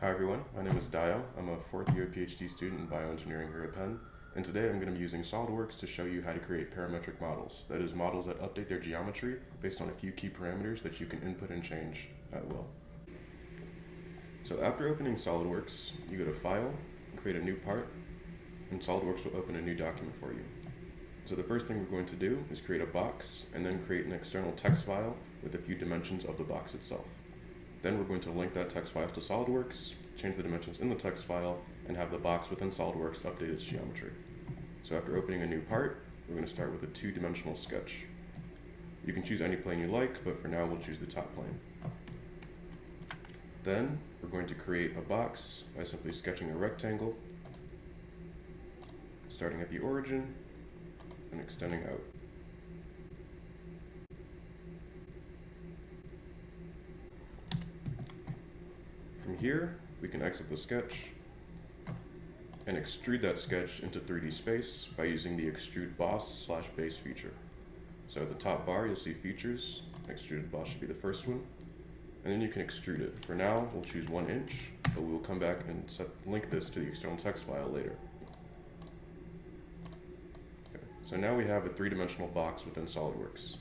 Hi everyone, my name is Dayo. I'm a fourth year PhD student in bioengineering here at Penn, and today I'm going to be using Solidworks to show you how to create parametric models, that is, models that update their geometry based on a few key parameters that you can input and change at will. So after opening Solidworks, you go to File, create a new part, and Solidworks will open a new document for you. So the first thing we're going to do is create a box, and then create an external text file with a few dimensions of the box itself. Then we're going to link that text file to SolidWorks, change the dimensions in the text file, and have the box within SolidWorks update its geometry. So after opening a new part, we're going to start with a two-dimensional sketch. You can choose any plane you like, but for now we'll choose the top plane. Then we're going to create a box by simply sketching a rectangle, starting at the origin and extending out. From here, we can exit the sketch and extrude that sketch into 3D space by using the extrude boss/base feature. So at the top bar, you'll see features. Extruded boss should be the first one. And then you can extrude it. For now, we'll choose 1 inch, but we will come back and link this to the external text file later. Okay. So now we have a three-dimensional box within SolidWorks.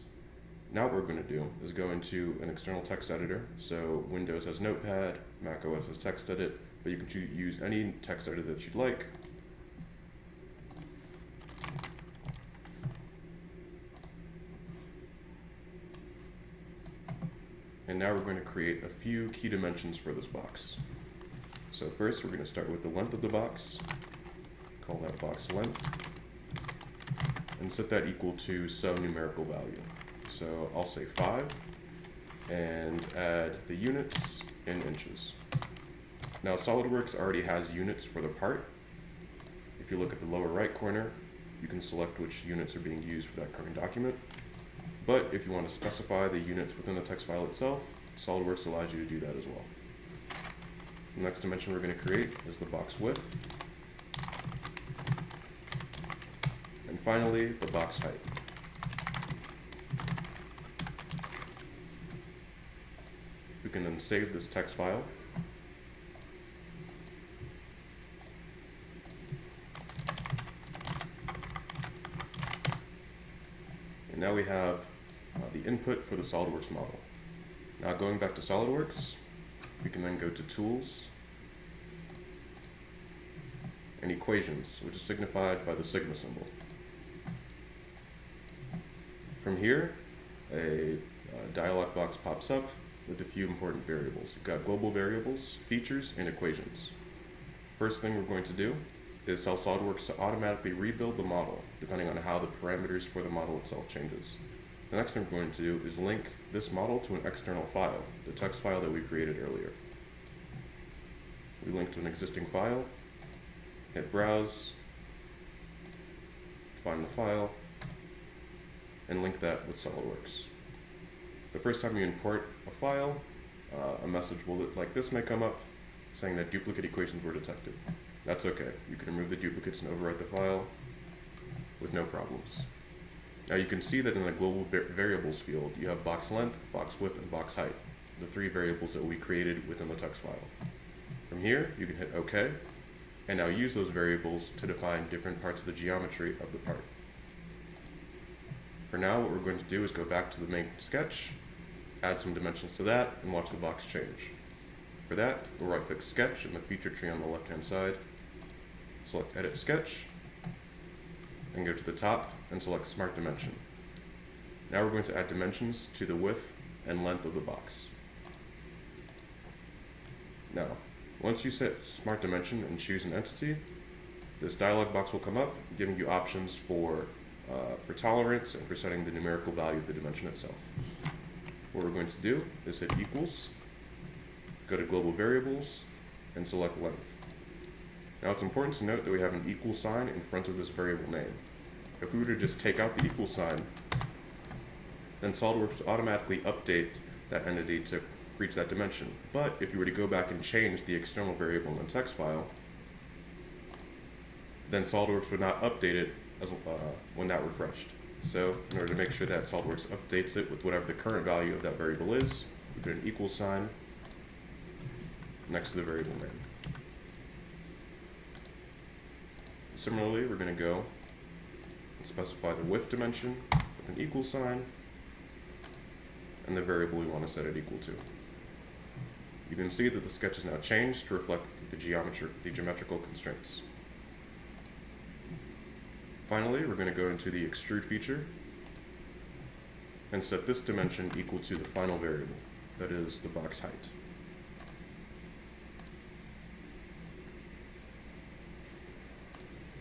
Now what we're going to do is go into an external text editor. So Windows has Notepad, Mac OS has TextEdit, but you can use any text editor that you'd like. And now we're going to create a few key dimensions for this box. So first we're going to start with the length of the box, call that box length, and set that equal to some numerical value. So I'll say 5, and add the units in inches. Now SolidWorks already has units for the part. If you look at the lower right corner, you can select which units are being used for that current document. But if you want to specify the units within the text file itself, SolidWorks allows you to do that as well. The next dimension we're going to create is the box width. And finally, the box height. We can then save this text file. And now we have the input for the SolidWorks model. Now going back to SolidWorks, we can then go to Tools and Equations, which is signified by the sigma symbol. From here, a dialog box pops up with a few important variables. You've got global variables, features, and equations. First thing we're going to do is tell SolidWorks to automatically rebuild the model, depending on how the parameters for the model itself changes. The next thing we're going to do is link this model to an external file, the text file that we created earlier. We link to an existing file, hit Browse, find the file, and link that with SolidWorks. The first time you import a file, a message like this may come up saying that duplicate equations were detected. That's okay. You can remove the duplicates and overwrite the file with no problems. Now you can see that in the global variables field, you have box length, box width, and box height, the 3 variables that we created within the text file. From here, you can hit OK, and now use those variables to define different parts of the geometry of the part. For now, what we're going to do is go back to the main sketch, add some dimensions to that, and watch the box change. For that, we'll right-click Sketch in the feature tree on the left-hand side, select Edit Sketch, and go to the top and select Smart Dimension. Now we're going to add dimensions to the width and length of the box. Now, once you set Smart Dimension and choose an entity, this dialog box will come up, giving you options for tolerance and for setting the numerical value of the dimension itself. What we're going to do is hit equals, go to global variables, and select length. Now it's important to note that we have an equal sign in front of this variable name. If we were to just take out the equal sign, then SolidWorks would automatically update that entity to reach that dimension. But if you were to go back and change the external variable in the text file, then SolidWorks would not update it when that refreshed. So in order to make sure that SolidWorks updates it with whatever the current value of that variable is, we put an equal sign, next to the variable name. Similarly, we're going to go and specify the width dimension with an equal sign and the variable we want to set it equal to. You can see that the sketch is now changed to reflect the geometrical constraints. Finally, we're going to go into the extrude feature and set this dimension equal to the final variable, that is the box height.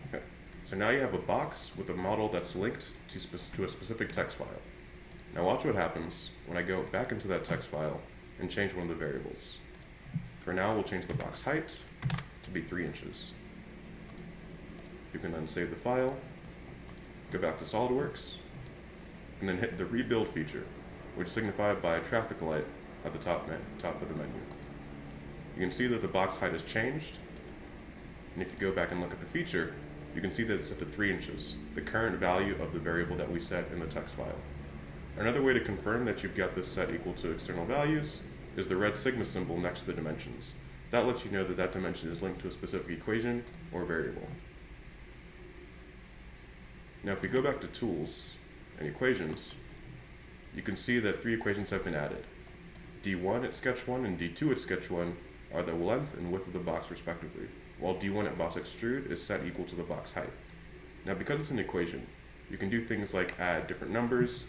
Okay. So now you have a box with a model that's linked to a specific text file. Now watch what happens when I go back into that text file and change one of the variables. For now, we'll change the box height to be 3 inches. You can then save the file, go back to Solidworks, and then hit the rebuild feature, which is signified by a traffic light at the top of the menu. You can see that the box height has changed, and if you go back and look at the feature, you can see that it's set to 3 inches, the current value of the variable that we set in the text file. Another way to confirm that you've got this set equal to external values is the red sigma symbol next to the dimensions. That lets you know that that dimension is linked to a specific equation or variable. Now if we go back to Tools and Equations, you can see that 3 equations have been added. D1 at sketch 1 and D2 at sketch 1 are the length and width of the box respectively, while D1 at box extrude is set equal to the box height. Now because it's an equation, you can do things like add different numbers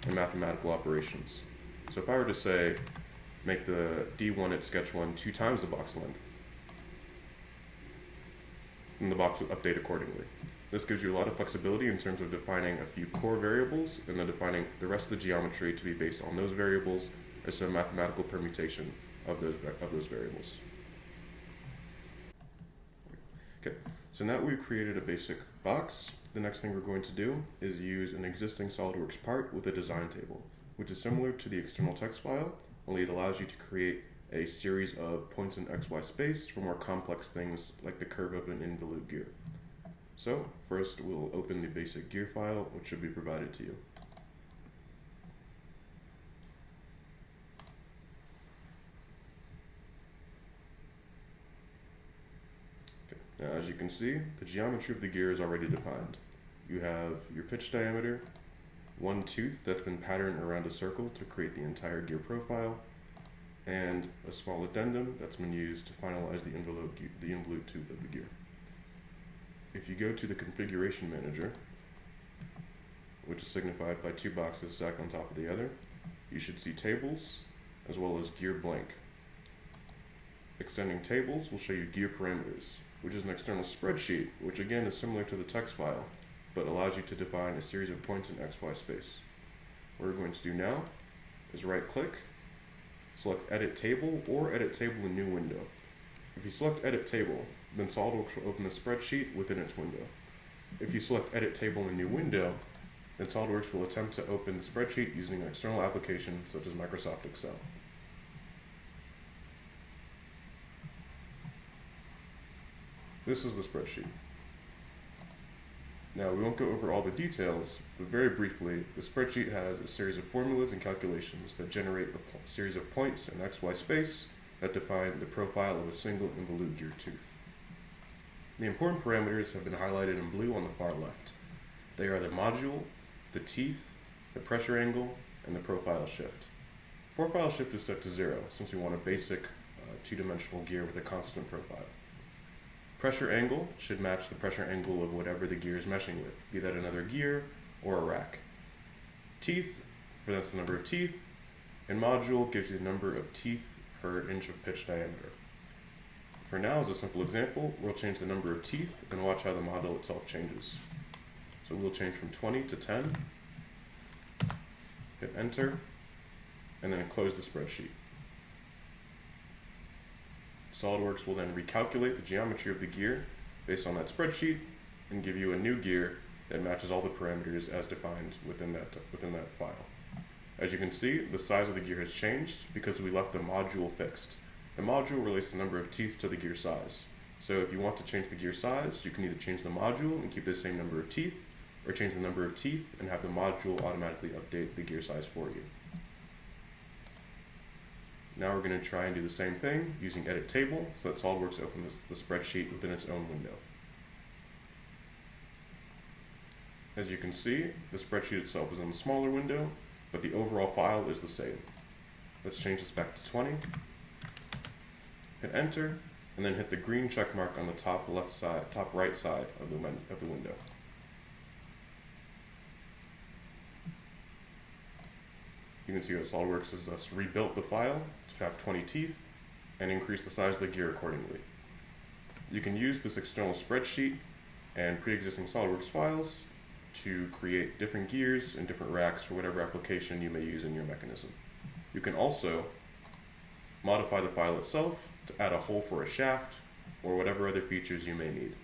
and mathematical operations. So if I were to say, make the D1 at sketch 1 2 times the box length, then the box would update accordingly. This gives you a lot of flexibility in terms of defining a few core variables and then defining the rest of the geometry to be based on those variables or some mathematical permutation of those variables. Okay, so now we've created a basic box. The next thing we're going to do is use an existing SolidWorks part with a design table, which is similar to the external text file, only it allows you to create a series of points in XY space for more complex things like the curve of an involute gear. So first we'll open the basic gear file, which should be provided to you. Okay. Now as you can see, the geometry of the gear is already defined. You have your pitch diameter, one tooth that's been patterned around a circle to create the entire gear profile, and a small addendum that's been used to finalize the involute tooth of the gear. If you go to the configuration manager, which is signified by 2 boxes stacked on top of the other, you should see tables as well as gear blank. Extending tables will show you gear parameters, which is an external spreadsheet, which again is similar to the text file, but allows you to define a series of points in XY space. What we're going to do now is right click, select Edit Table or Edit Table in New Window. If you select Edit Table, then SolidWorks will open the spreadsheet within its window. If you select Edit Table in New Window, then SolidWorks will attempt to open the spreadsheet using an external application such as Microsoft Excel. This is the spreadsheet. Now, we won't go over all the details, but very briefly, the spreadsheet has a series of formulas and calculations that generate a series of points in XY space that define the profile of a single involute gear tooth. The important parameters have been highlighted in blue on the far left. They are the module, the teeth, the pressure angle, and the profile shift. Profile shift is set to 0 since we want a basic 2-dimensional gear with a constant profile. Pressure angle should match the pressure angle of whatever the gear is meshing with, be that another gear or a rack. Teeth, that's the number of teeth, and module gives you the number of teeth per inch of pitch diameter. For now, as a simple example, we'll change the number of teeth and watch how the model itself changes. So we'll change from 20 to 10, hit enter, and then close the spreadsheet. SolidWorks will then recalculate the geometry of the gear based on that spreadsheet and give you a new gear that matches all the parameters as defined within that file. As you can see, the size of the gear has changed because we left the module fixed. The module relates the number of teeth to the gear size. So if you want to change the gear size, you can either change the module and keep the same number of teeth, or change the number of teeth and have the module automatically update the gear size for you. Now we're going to try and do the same thing using Edit Table so that SolidWorks opens the spreadsheet within its own window. As you can see, the spreadsheet itself is in the smaller window, but the overall file is the same. Let's change this back to 20. Hit Enter, and then hit the green check mark on the top right side of the window. You can see that SolidWorks has thus rebuilt the file to have 20 teeth and increased the size of the gear accordingly. You can use this external spreadsheet and pre-existing SolidWorks files to create different gears and different racks for whatever application you may use in your mechanism. You can also modify the file itself to add a hole for a shaft or whatever other features you may need.